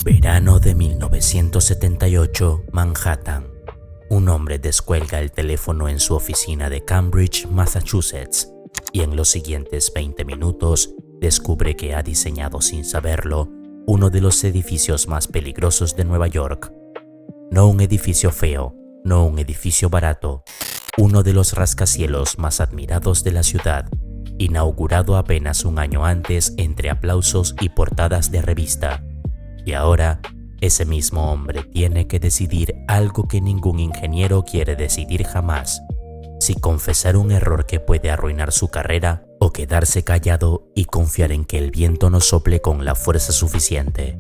Verano de 1978, Manhattan. Un hombre descuelga el teléfono en su oficina de Cambridge, Massachusetts, y en los siguientes 20 minutos descubre que ha diseñado sin saberlo uno de los edificios más peligrosos de Nueva York. No un edificio feo, no un edificio barato, uno de los rascacielos más admirados de la ciudad, inaugurado apenas un año antes entre aplausos y portadas de revista. Y ahora, ese mismo hombre tiene que decidir algo que ningún ingeniero quiere decidir jamás: si confesar un error que puede arruinar su carrera o quedarse callado y confiar en que el viento no sople con la fuerza suficiente.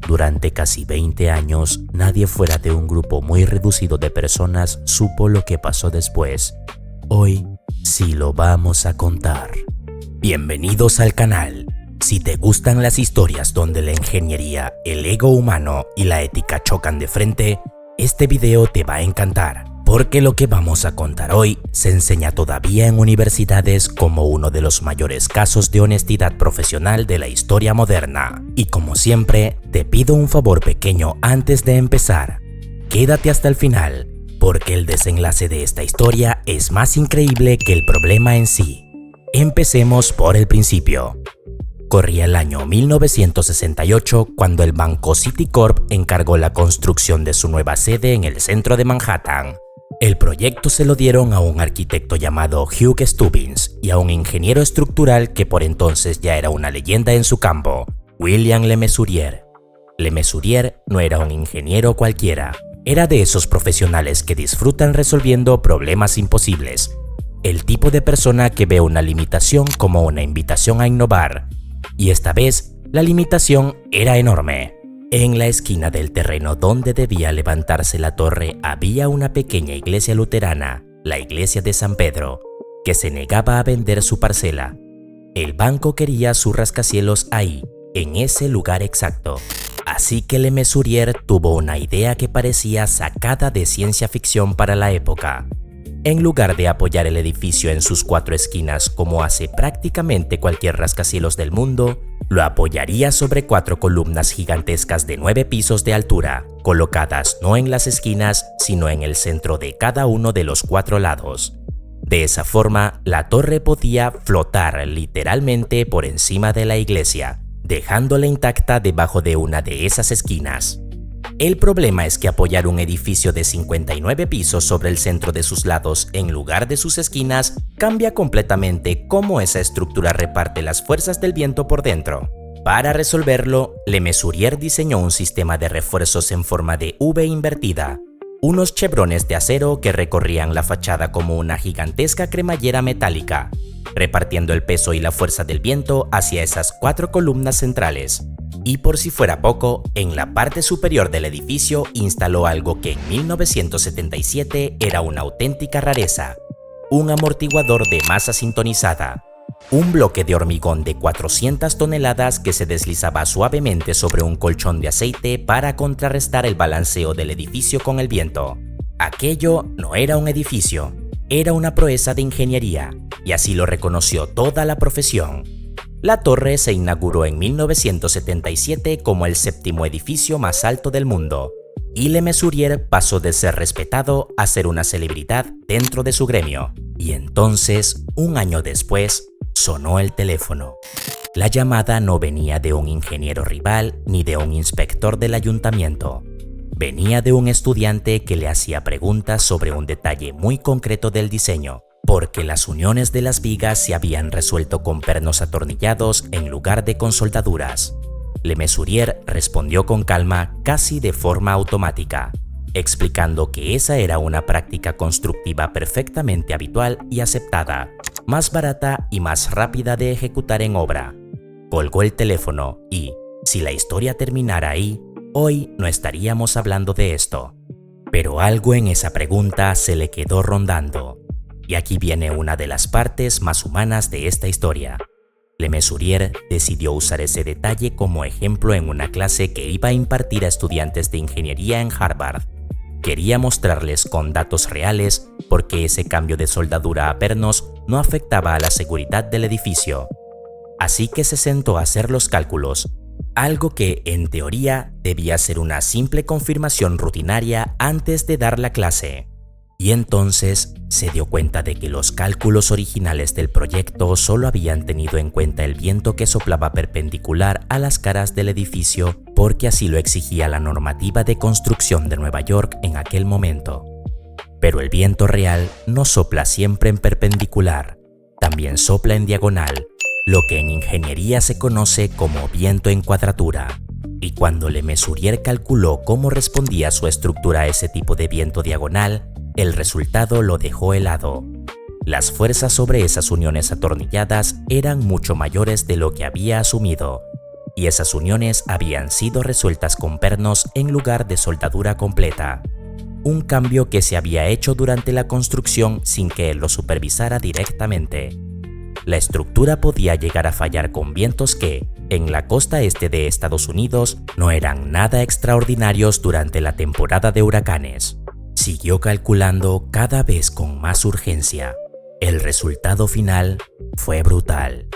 Durante casi 20 años, nadie fuera de un grupo muy reducido de personas supo lo que pasó después. Hoy sí lo vamos a contar. Bienvenidos al canal. Si te gustan las historias donde la ingeniería, el ego humano y la ética chocan de frente, este video te va a encantar, porque lo que vamos a contar hoy se enseña todavía en universidades como uno de los mayores casos de honestidad profesional de la historia moderna. Y como siempre, te pido un favor pequeño antes de empezar. Quédate hasta el final, porque el desenlace de esta historia es más increíble que el problema en sí. Empecemos por el principio. Corría el año 1968 cuando el banco Citicorp encargó la construcción de su nueva sede en el centro de Manhattan. El proyecto se lo dieron a un arquitecto llamado Hugh Stubbins y a un ingeniero estructural que por entonces ya era una leyenda en su campo, William Le Mesurier. Le Mesurier no era un ingeniero cualquiera, era de esos profesionales que disfrutan resolviendo problemas imposibles. El tipo de persona que ve una limitación como una invitación a innovar. Y esta vez, la limitación era enorme. En la esquina del terreno donde debía levantarse la torre había una pequeña iglesia luterana, la iglesia de San Pedro, que se negaba a vender su parcela. El banco quería su rascacielos ahí, en ese lugar exacto. Así que Le Mesurier tuvo una idea que parecía sacada de ciencia ficción para la época. En lugar de apoyar el edificio en sus 4 esquinas como hace prácticamente cualquier rascacielos del mundo, lo apoyaría sobre 4 columnas gigantescas de 9 pisos de altura, colocadas no en las esquinas, sino en el centro de cada uno de los 4 lados. De esa forma, la torre podía flotar literalmente por encima de la iglesia, dejándola intacta debajo de una de esas esquinas. El problema es que apoyar un edificio de 59 pisos sobre el centro de sus lados en lugar de sus esquinas cambia completamente cómo esa estructura reparte las fuerzas del viento por dentro. Para resolverlo, Le Mesurier diseñó un sistema de refuerzos en forma de V invertida, unos chevrones de acero que recorrían la fachada como una gigantesca cremallera metálica, repartiendo el peso y la fuerza del viento hacia esas 4 columnas centrales. Y por si fuera poco, en la parte superior del edificio instaló algo que en 1977 era una auténtica rareza: un amortiguador de masa sintonizada, un bloque de hormigón de 400 toneladas que se deslizaba suavemente sobre un colchón de aceite para contrarrestar el balanceo del edificio con el viento. Aquello no era un edificio, era una proeza de ingeniería, y así lo reconoció toda la profesión. La torre se inauguró en 1977 como el 7º edificio más alto del mundo, y Le Mesurier pasó de ser respetado a ser una celebridad dentro de su gremio. Y entonces, un año después, sonó el teléfono. La llamada no venía de un ingeniero rival ni de un inspector del ayuntamiento. Venía de un estudiante que le hacía preguntas sobre un detalle muy concreto del diseño, porque las uniones de las vigas se habían resuelto con pernos atornillados en lugar de con soldaduras. Le Mesurier respondió con calma, casi de forma automática, explicando que esa era una práctica constructiva perfectamente habitual y aceptada, más barata y más rápida de ejecutar en obra. Colgó el teléfono y, si la historia terminara ahí, hoy no estaríamos hablando de esto. Pero algo en esa pregunta se le quedó rondando. Y aquí viene una de las partes más humanas de esta historia. Le Mesurier decidió usar ese detalle como ejemplo en una clase que iba a impartir a estudiantes de ingeniería en Harvard. Quería mostrarles con datos reales por qué ese cambio de soldadura a pernos no afectaba a la seguridad del edificio. Así que se sentó a hacer los cálculos, algo que, en teoría, debía ser una simple confirmación rutinaria antes de dar la clase. Y entonces se dio cuenta de que los cálculos originales del proyecto solo habían tenido en cuenta el viento que soplaba perpendicular a las caras del edificio porque así lo exigía la normativa de construcción de Nueva York en aquel momento. Pero el viento real no sopla siempre en perpendicular, también sopla en diagonal, lo que en ingeniería se conoce como viento en cuadratura. Y cuando Le Mesurier calculó cómo respondía su estructura a ese tipo de viento diagonal, el resultado lo dejó helado. Las fuerzas sobre esas uniones atornilladas eran mucho mayores de lo que había asumido, y esas uniones habían sido resueltas con pernos en lugar de soldadura completa. Un cambio que se había hecho durante la construcción sin que él lo supervisara directamente. La estructura podía llegar a fallar con vientos que, en la costa este de Estados Unidos, no eran nada extraordinarios durante la temporada de huracanes. Siguió calculando cada vez con más urgencia. El resultado final fue brutal.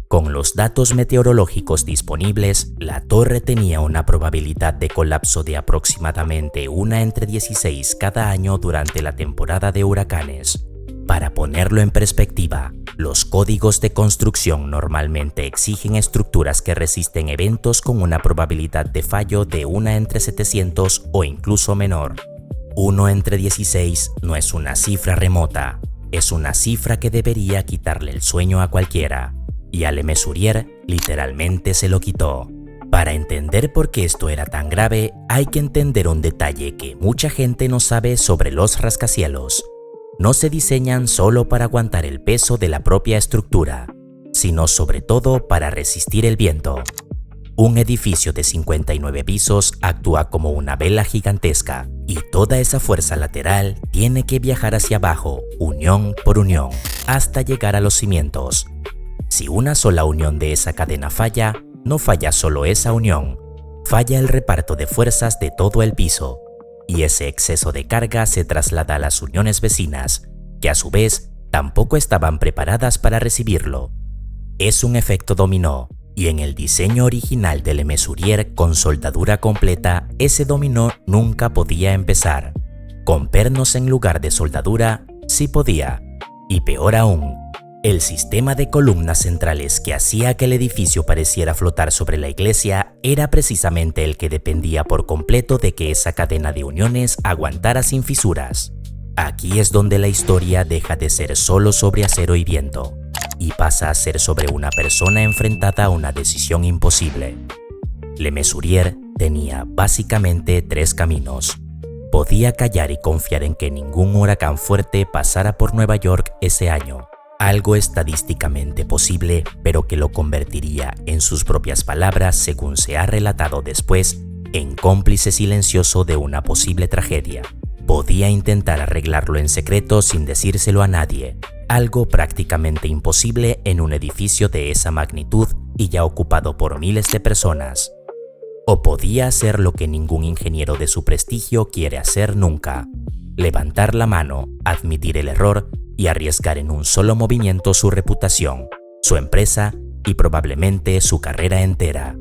Con los datos meteorológicos disponibles, la torre tenía una probabilidad de colapso de aproximadamente 1 entre 16 cada año durante la temporada de huracanes. Para ponerlo en perspectiva, los códigos de construcción normalmente exigen estructuras que resisten eventos con una probabilidad de fallo de 1 entre 700 o incluso menor. 1 entre 16 no es una cifra remota, es una cifra que debería quitarle el sueño a cualquiera. Y a Le Mesurier literalmente se lo quitó. Para entender por qué esto era tan grave, hay que entender un detalle que mucha gente no sabe sobre los rascacielos. No se diseñan solo para aguantar el peso de la propia estructura, sino sobre todo para resistir el viento. Un edificio de 59 pisos actúa como una vela gigantesca y toda esa fuerza lateral tiene que viajar hacia abajo, unión por unión, hasta llegar a los cimientos. Si una sola unión de esa cadena falla, no falla solo esa unión, falla el reparto de fuerzas de todo el piso. Y ese exceso de carga se traslada a las uniones vecinas, que a su vez tampoco estaban preparadas para recibirlo. Es un efecto dominó, y en el diseño original de Le Mesurier con soldadura completa, ese dominó nunca podía empezar. Con pernos en lugar de soldadura, sí podía. Y peor aún, el sistema de columnas centrales que hacía que el edificio pareciera flotar sobre la iglesia era precisamente el que dependía por completo de que esa cadena de uniones aguantara sin fisuras. Aquí es donde la historia deja de ser solo sobre acero y viento, y pasa a ser sobre una persona enfrentada a una decisión imposible. Le Mesurier tenía básicamente 3 caminos. Podía callar y confiar en que ningún huracán fuerte pasara por Nueva York ese año. Algo estadísticamente posible, pero que lo convertiría, en sus propias palabras, según se ha relatado después, en cómplice silencioso de una posible tragedia. Podía intentar arreglarlo en secreto sin decírselo a nadie, algo prácticamente imposible en un edificio de esa magnitud y ya ocupado por miles de personas. O podía hacer lo que ningún ingeniero de su prestigio quiere hacer nunca: levantar la mano, admitir el error y arriesgar en un solo movimiento su reputación, su empresa y probablemente su carrera entera.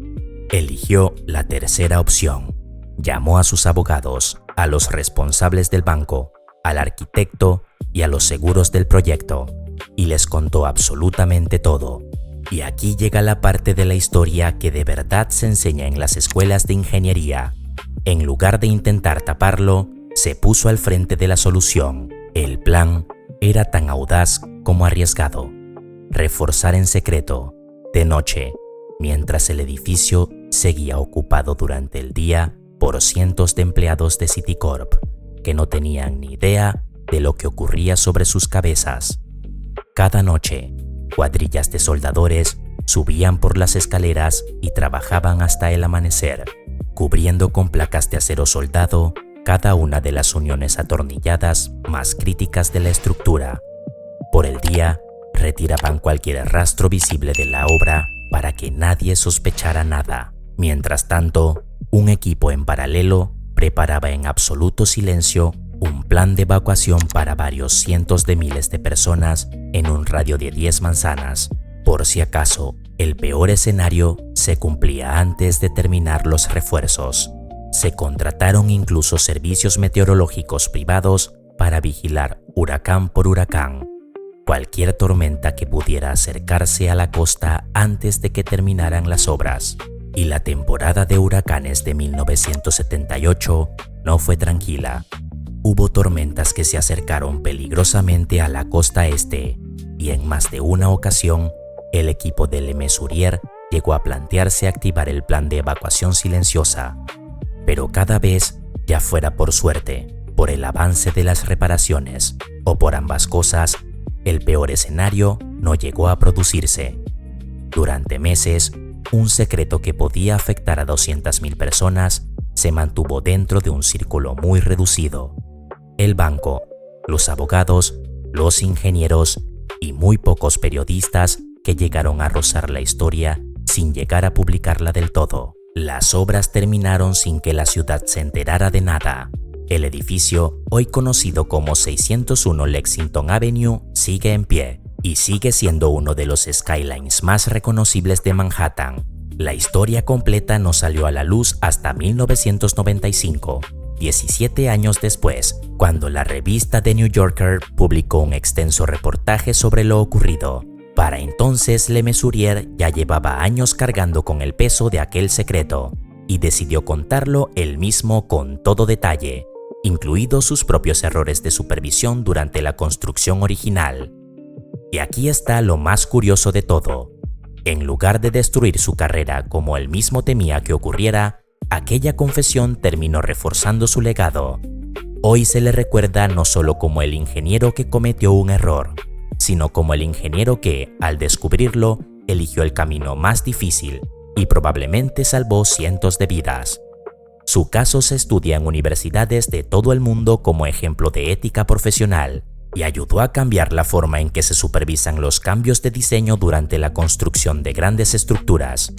Eligió la tercera opción. Llamó a sus abogados, a los responsables del banco, al arquitecto y a los seguros del proyecto, y les contó absolutamente todo. Y aquí llega la parte de la historia que de verdad se enseña en las escuelas de ingeniería. En lugar de intentar taparlo, se puso al frente de la solución. El plan era tan audaz como arriesgado: reforzar en secreto, de noche, mientras el edificio seguía ocupado durante el día por cientos de empleados de Citicorp, que no tenían ni idea de lo que ocurría sobre sus cabezas. Cada noche, cuadrillas de soldadores subían por las escaleras y trabajaban hasta el amanecer, cubriendo con placas de acero soldado cada una de las uniones atornilladas más críticas de la estructura. Por el día, retiraban cualquier rastro visible de la obra para que nadie sospechara nada. Mientras tanto, un equipo en paralelo preparaba en absoluto silencio un plan de evacuación para varios cientos de miles de personas en un radio de 10 manzanas, Por si acaso, el peor escenario se cumplía antes de terminar los refuerzos. Se contrataron incluso servicios meteorológicos privados para vigilar huracán por huracán, cualquier tormenta que pudiera acercarse a la costa antes de que terminaran las obras. Y la temporada de huracanes de 1978 no fue tranquila. Hubo tormentas que se acercaron peligrosamente a la costa este, y en más de una ocasión, el equipo de Le Mesurier llegó a plantearse activar el plan de evacuación silenciosa. Pero cada vez, ya fuera por suerte, por el avance de las reparaciones o por ambas cosas, el peor escenario no llegó a producirse. Durante meses, un secreto que podía afectar a 200.000 personas se mantuvo dentro de un círculo muy reducido. El banco, los abogados, los ingenieros y muy pocos periodistas que llegaron a rozar la historia sin llegar a publicarla del todo. Las obras terminaron sin que la ciudad se enterara de nada. El edificio, hoy conocido como 601 Lexington Avenue, sigue en pie y sigue siendo uno de los skylines más reconocibles de Manhattan. La historia completa no salió a la luz hasta 1995, 17 años después, cuando la revista The New Yorker publicó un extenso reportaje sobre lo ocurrido. Para entonces, Le Mesurier ya llevaba años cargando con el peso de aquel secreto y decidió contarlo él mismo con todo detalle, incluidos sus propios errores de supervisión durante la construcción original. Y aquí está lo más curioso de todo. En lugar de destruir su carrera como él mismo temía que ocurriera, aquella confesión terminó reforzando su legado. Hoy se le recuerda no solo como el ingeniero que cometió un error, sino como el ingeniero que, al descubrirlo, eligió el camino más difícil y probablemente salvó cientos de vidas. Su caso se estudia en universidades de todo el mundo como ejemplo de ética profesional y ayudó a cambiar la forma en que se supervisan los cambios de diseño durante la construcción de grandes estructuras.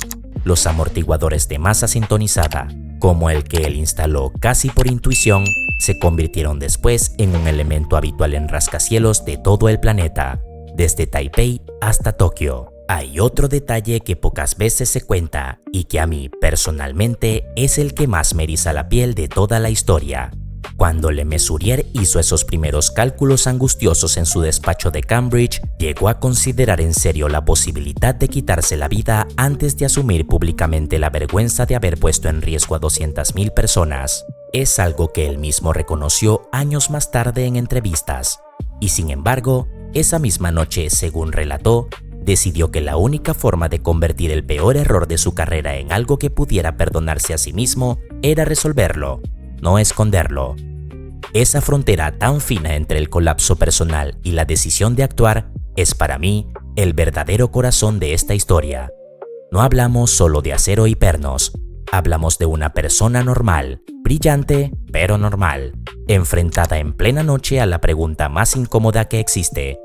Los amortiguadores de masa sintonizada, como el que él instaló casi por intuición, se convirtieron después en un elemento habitual en rascacielos de todo el planeta, desde Taipei hasta Tokio. Hay otro detalle que pocas veces se cuenta y que a mí personalmente es el que más me eriza la piel de toda la historia. Cuando Le Mesurier hizo esos primeros cálculos angustiosos en su despacho de Cambridge, llegó a considerar en serio la posibilidad de quitarse la vida antes de asumir públicamente la vergüenza de haber puesto en riesgo a 200.000 personas. Es algo que él mismo reconoció años más tarde en entrevistas. Y sin embargo, esa misma noche, según relató, decidió que la única forma de convertir el peor error de su carrera en algo que pudiera perdonarse a sí mismo era resolverlo, no esconderlo. Esa frontera tan fina entre el colapso personal y la decisión de actuar es para mí el verdadero corazón de esta historia. No hablamos solo de acero y pernos, hablamos de una persona normal, brillante pero normal, enfrentada en plena noche a la pregunta más incómoda que existe: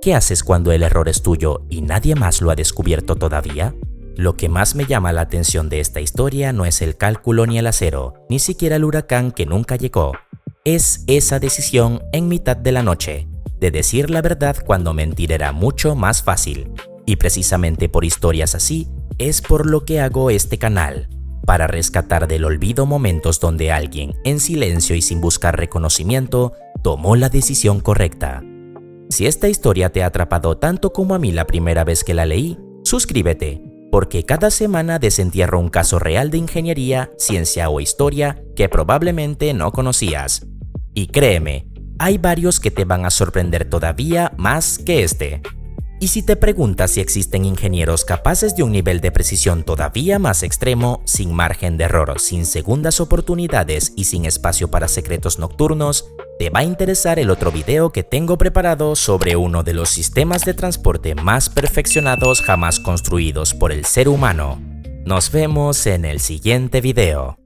¿qué haces cuando el error es tuyo y nadie más lo ha descubierto todavía? Lo que más me llama la atención de esta historia no es el cálculo ni el acero, ni siquiera el huracán que nunca llegó. Es esa decisión en mitad de la noche, de decir la verdad cuando mentir era mucho más fácil. Y precisamente por historias así, es por lo que hago este canal, para rescatar del olvido momentos donde alguien, en silencio y sin buscar reconocimiento, tomó la decisión correcta. Si esta historia te ha atrapado tanto como a mí la primera vez que la leí, suscríbete, porque cada semana desentierro un caso real de ingeniería, ciencia o historia que probablemente no conocías. Y créeme, hay varios que te van a sorprender todavía más que este. Y si te preguntas si existen ingenieros capaces de un nivel de precisión todavía más extremo, sin margen de error, sin segundas oportunidades y sin espacio para secretos nocturnos, te va a interesar el otro video que tengo preparado sobre uno de los sistemas de transporte más perfeccionados jamás construidos por el ser humano. Nos vemos en el siguiente video.